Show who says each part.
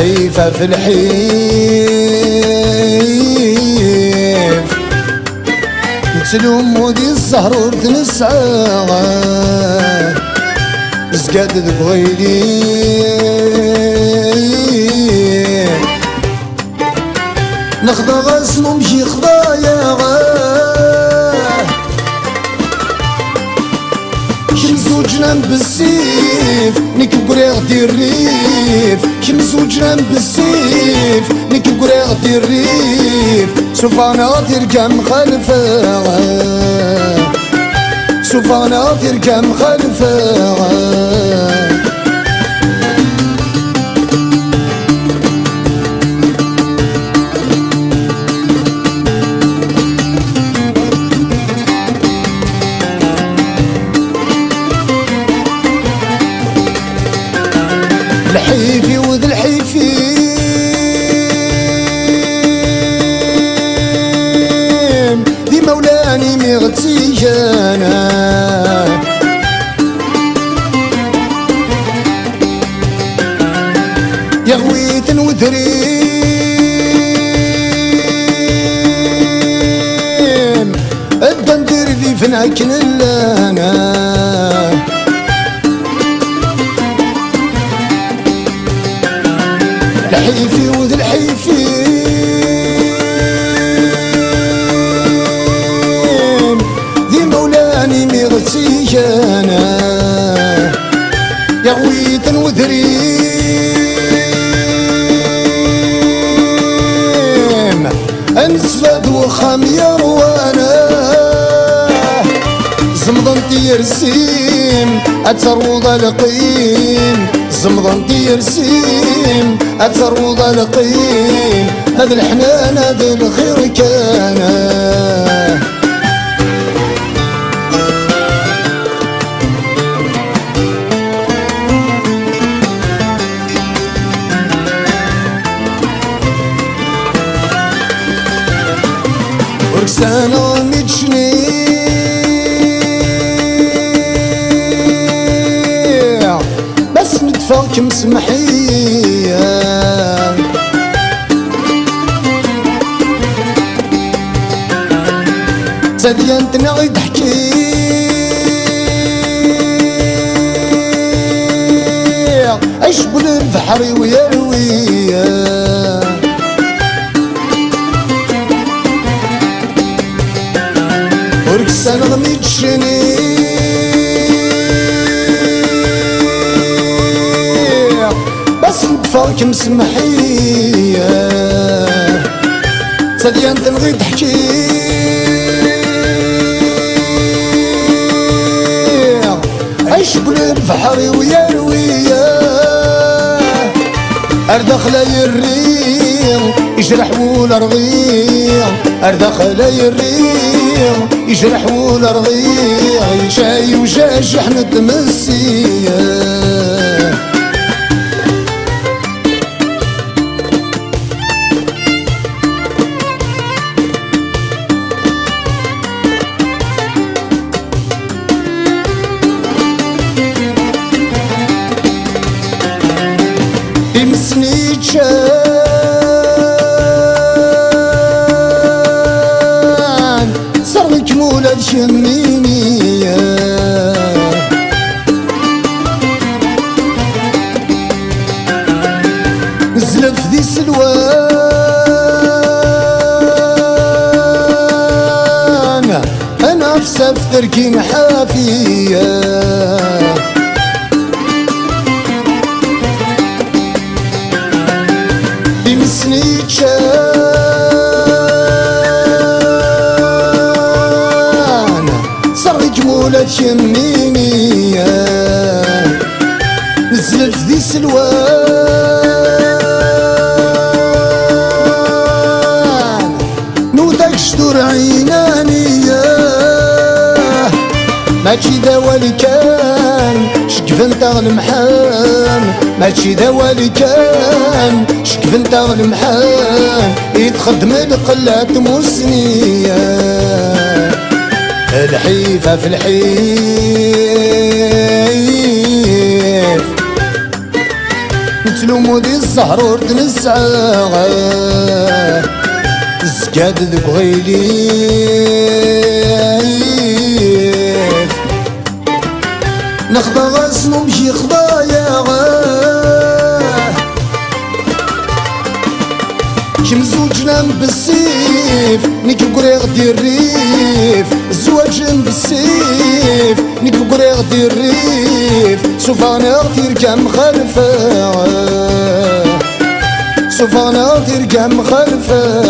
Speaker 1: الحيفة في الحيف نتلوم ودي الزهر وتنسعى زقاد ذك غيلي نخضى غاسمو مشي خضايا شمزوجنا بالسيف نيك بقريغ دير الريف شمزوجنا بالسيف نيك بقريغ دير الريف سوفانا تركم خلفه سوفانا تركم خلفه الحيفي وذ الحيفي ذي مولاني مغتيجانا يا غويت وذريم الدندر ذي فناك نلانا الحيفي وذ الحيفي ذي مولاني مغتيجانا يا غويت وذريم انسفاد وخام يا روانا زمضن تيرسيم اتروض القيم زمضن تيرسيم اتروض القيم هذا الحنان هذا الخير كان وركسانا ميتشني بس ندفعك مسمحية تديان تنعيد حكي عيش بالبحر ويروية وركسان غميت شني بس ندفعك مسمحية تديان تنغي تحكي عيش بالبحر ويروية أردخل الريم يجرح ولا رغيم أردخل الريم يجرح ولا رغيم شاي وجاج احنا تمسيه يمسني جان صرك مولد شمينية نزلف ذي سلوان انا في سف تركين حافية بمسني جان صرق مولد شمينية نزلف ذي سلوان نودك شدور عينانية ماشي دوا اللي كان شكفن تغل محان ماشي دوا اللي كان شكفن تغل محان يتخدم القلات مسنية الحيفة في الحيف تلومو دي الزهر ورد نسعى زكاد ذك غيليف نخضى غاسمو مشي خضايا كمزوجنا بالسيف نيكي قريغ دير الريف الزواج بالسيف نيكي قريغ دير الريف سوفانا تركا مخالفة سوفانا تركا مخالفة